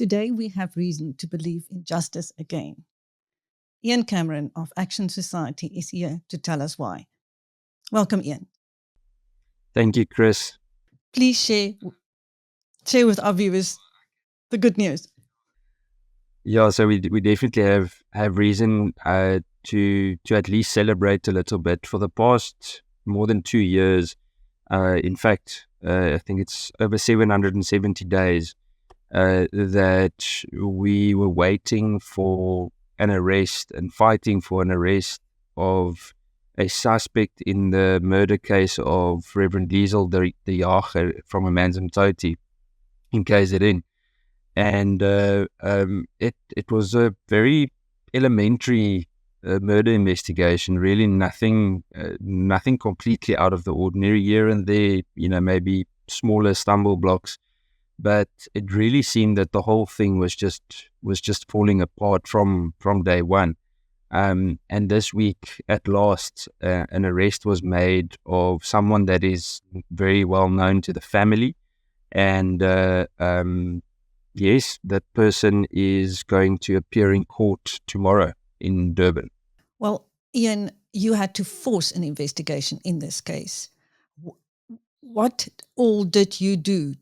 Today, we have reason to believe in justice again. Ian Cameron of Action Society is here to tell us why. Welcome, Ian. Thank you, Chris. Please share with our viewers the good news. Yeah, so we definitely have reason to at least celebrate a little bit. For the past more than 2 years, in fact, I think it's over 770 days that we were waiting for an arrest and fighting for an arrest of a suspect in the murder case of Reverend Liezel de Jager from Amanzimtoti in KZN. And it was a very elementary murder investigation, really nothing completely out of the ordinary. Here and there, maybe smaller stumble blocks, but it really seemed that the whole thing was just falling apart from day one. And this week, at last, an arrest was made of someone that is very well known to the family, and yes, that person is going to appear in court tomorrow in Durban. Well, Ian, you had to force an investigation in this case. What all did you do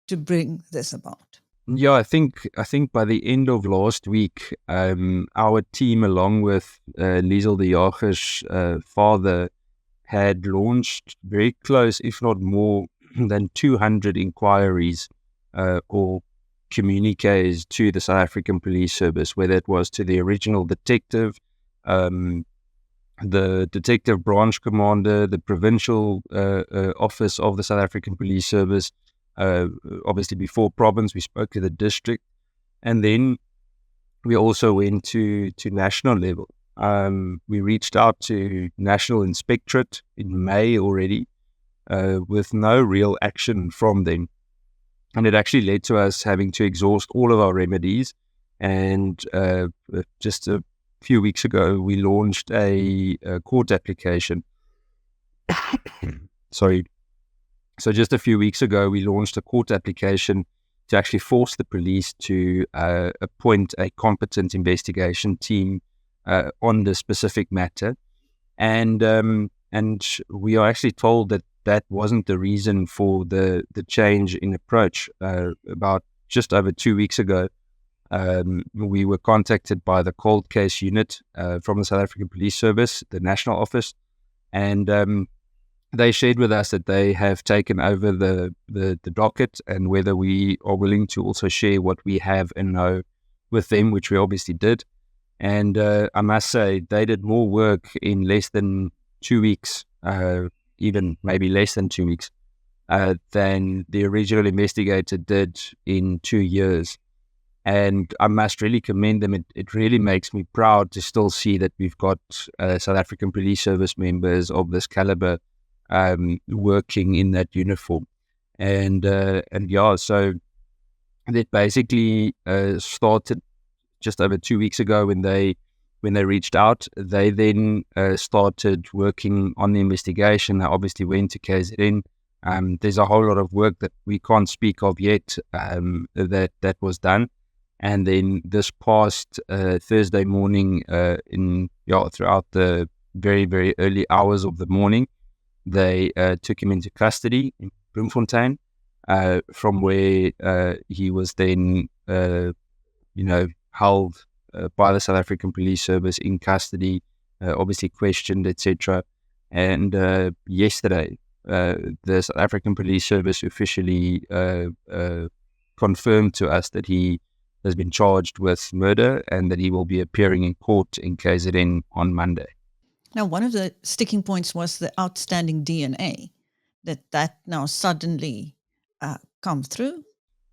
to bring this about? Yeah, I think by the end of last week, our team, along with Liezel de Jager's father, had launched very close, if not more than 200 inquiries or communiques to the South African Police Service, whether it was to the original detective, the detective branch commander, the provincial office of the South African Police Service. Obviously, before province, we spoke to the district, and then we also went to national level. We reached out to National Inspectorate in May already, with no real action from them. And it actually led to us having to exhaust all of our remedies. And just a few weeks ago, we launched a court application. Sorry. So just a few weeks ago, we launched a court application to actually force the police to appoint a competent investigation team on the specific matter. And we are actually told that wasn't the reason for the change in approach. About just over 2 weeks ago, we were contacted by the cold case unit from the South African Police Service, the national office, and they shared with us that they have taken over the docket, and whether we are willing to also share what we have and know with them, which we obviously did. And I must say, they did more work in less than 2 weeks, even maybe less than 2 weeks, than the original investigator did in 2 years. And I must really commend them. It really makes me proud to still see that we've got South African Police Service members of this caliber working in that uniform. And yeah, so that basically started just over 2 weeks ago when they reached out. They then started working on the investigation. They obviously went to KZN. There's a whole lot of work that we can't speak of yet that was done. And then this past Thursday morning, throughout the very, very early hours of the morning, they took him into custody in Bloemfontein, from where he was then, held by the South African Police Service in custody, obviously questioned, etc. And yesterday, the South African Police Service officially confirmed to us that he has been charged with murder and that he will be appearing in court in KZN on Monday. Now, one of the sticking points was the outstanding DNA that now suddenly come through.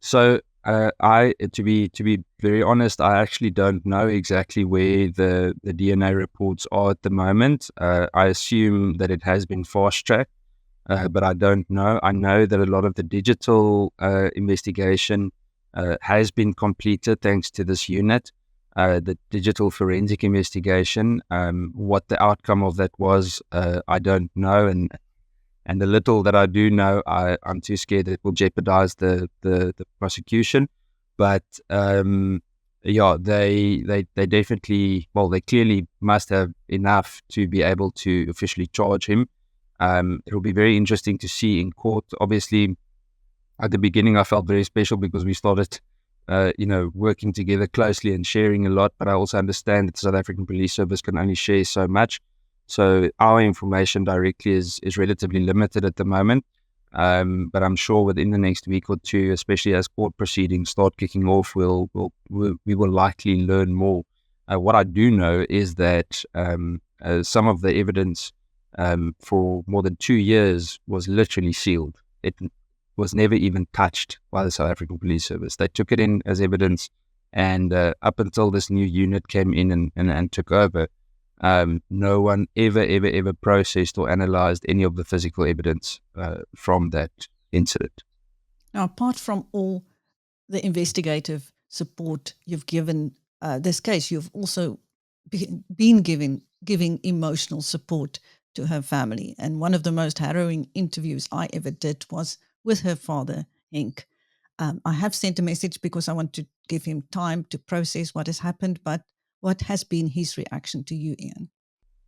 So to be very honest, I actually don't know exactly where the DNA reports are at the moment. I assume that it has been fast-tracked, but I don't know. I know that a lot of the digital investigation has been completed thanks to this unit, the digital forensic investigation. What the outcome of that was, I don't know, and the little that I do know, I'm too scared that it will jeopardize the prosecution. But they definitely, well, they clearly must have enough to be able to officially charge him. It'll be very interesting to see in court. Obviously, at the beginning, I felt very special because we started, working together closely and sharing a lot. But I also understand that the South African Police Service can only share so much. So our information directly is relatively limited at the moment. But I'm sure within the next week or two, especially as court proceedings start kicking off, we will likely learn more. What I do know is that some of the evidence for more than 2 years was literally sealed. It was never even touched by the South African Police Service. They took it in as evidence, and up until this new unit came in and took over, no one ever processed or analyzed any of the physical evidence from that incident. Now, apart from all the investigative support you've given this case, you've also been giving emotional support to her family. And one of the most harrowing interviews I ever did was with her father, Henk. I have sent a message because I want to give him time to process what has happened, but what has been his reaction to you, Ian?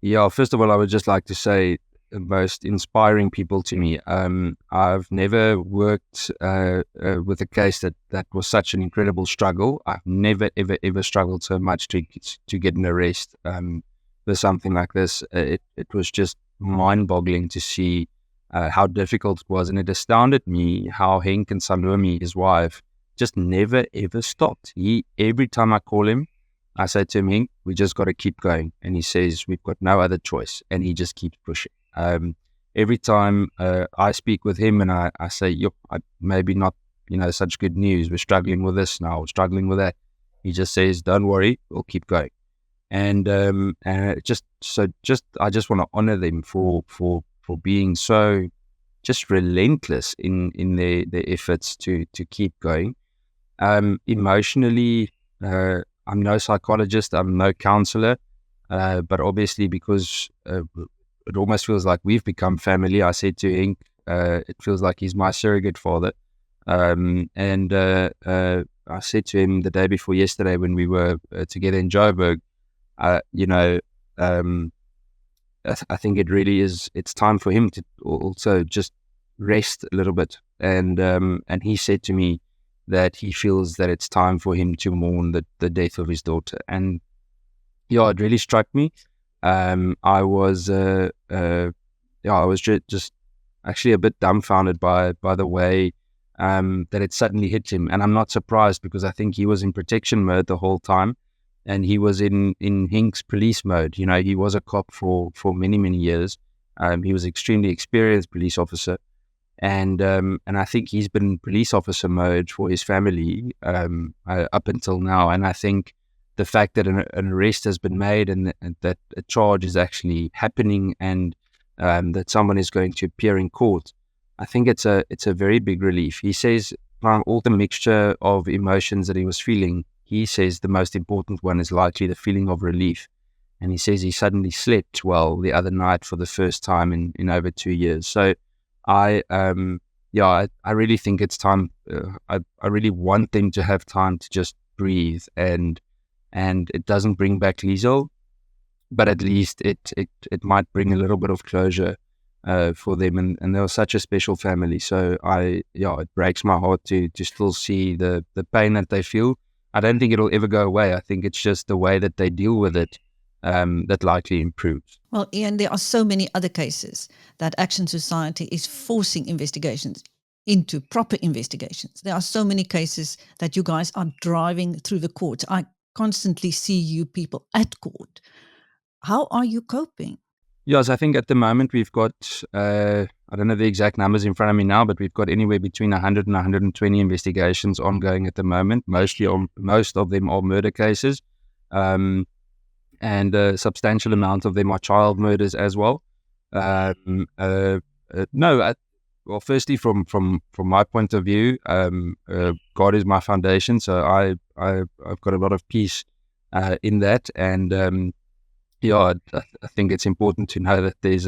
Yeah, first of all, I would just like to say the most inspiring people to me. I've never worked with a case that was such an incredible struggle. I've never, ever struggled so much to get an arrest with something like this. It was just mind-boggling to see how difficult it was. And it astounded me how Henk and Salome, his wife, just never, ever stopped. Every time I call him, I say to him, Henk, we just got to keep going. And he says, we've got no other choice. And he just keeps pushing. Every time I speak with him and I say, maybe not, such good news. We're struggling with this now. We're struggling with that. He just says, don't worry, we'll keep going. And I just want to honor them for being so just relentless in their efforts to keep going. Emotionally, I'm no psychologist, I'm no counselor, but obviously because it almost feels like we've become family. I said to Henk, it feels like he's my surrogate father. And I said to him the day before yesterday when we were together in Joburg, I think it really is, it's time for him to also just rest a little bit. And he said to me that he feels that it's time for him to mourn the death of his daughter. And yeah, it really struck me. I was just actually a bit dumbfounded by the way that it suddenly hit him. And I'm not surprised because I think he was in protection mode the whole time. And he was in Henk's police mode. He was a cop for many, many years. He was an extremely experienced police officer. And I think he's been in police officer mode for his family up until now. And I think the fact that an arrest has been made and that a charge is actually happening and that someone is going to appear in court, I think it's a very big relief. He says from all the mixture of emotions that he was feeling, he says the most important one is likely the feeling of relief. And he says he suddenly slept well the other night for the first time in over 2 years. So I really think it's time. I really want them to have time to just breathe, and it doesn't bring back Liezel, but at least it might bring a little bit of closure for them, and they were such a special family. So it breaks my heart to still see the pain that they feel. I don't think it'll ever go away. I think it's just the way that they deal with it that likely improves. Well, Ian, there are so many other cases that Action Society is forcing investigations into proper investigations. There are so many cases that you guys are driving through the courts. I constantly see you people at court. How are you coping? Yes, I think at the moment we've got, I don't know the exact numbers in front of me now, but we've got anywhere between 100 and 120 investigations ongoing at the moment. Most of them are murder cases. And a substantial amount of them are child murders as well. Firstly, from my point of view, God is my foundation, so I've got a lot of peace in that, and I think it's important to know that there's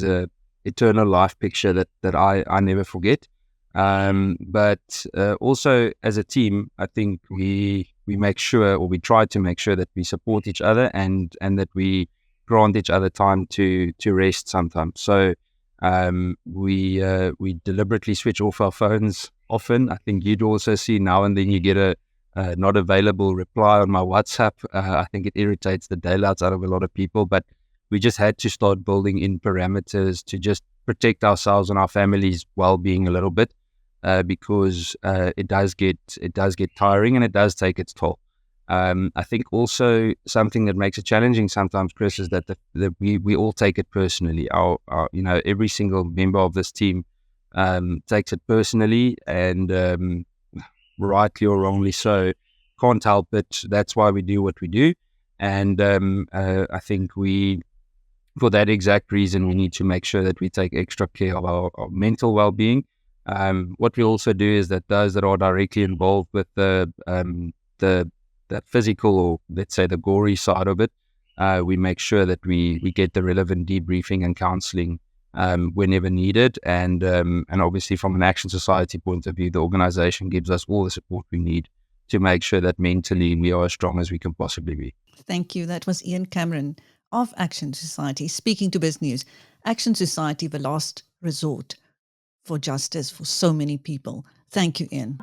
a eternal life picture that I never forget. But also as a team, I think we make sure, or we try to make sure, that we support each other, and that we grant each other time to rest sometimes. So we deliberately switch off our phones often. I think you'd also see now and then you get a not available reply on my WhatsApp. I think it irritates the daylights out of a lot of people, but we just had to start building in parameters to just protect ourselves and our families' well-being a little bit, because it does get tiring, and it does take its toll. I think also something that makes it challenging sometimes, Chris, is that we all take it personally. Our every single member of this team takes it personally, and rightly or wrongly so, can't help it. That's why we do what we do, and I think for that exact reason, we need to make sure that we take extra care of our mental well-being. What we also do is that those that are directly involved with the physical, or let's say the gory side of it, we make sure that we get the relevant debriefing and counselling whenever needed. And obviously, from an Action Society point of view, the organisation gives us all the support we need to make sure that mentally we are as strong as we can possibly be. Thank you. That was Ian Cameron of Action Society speaking to Biz News. Action Society, the last resort for justice for so many people. Thank you, Ian.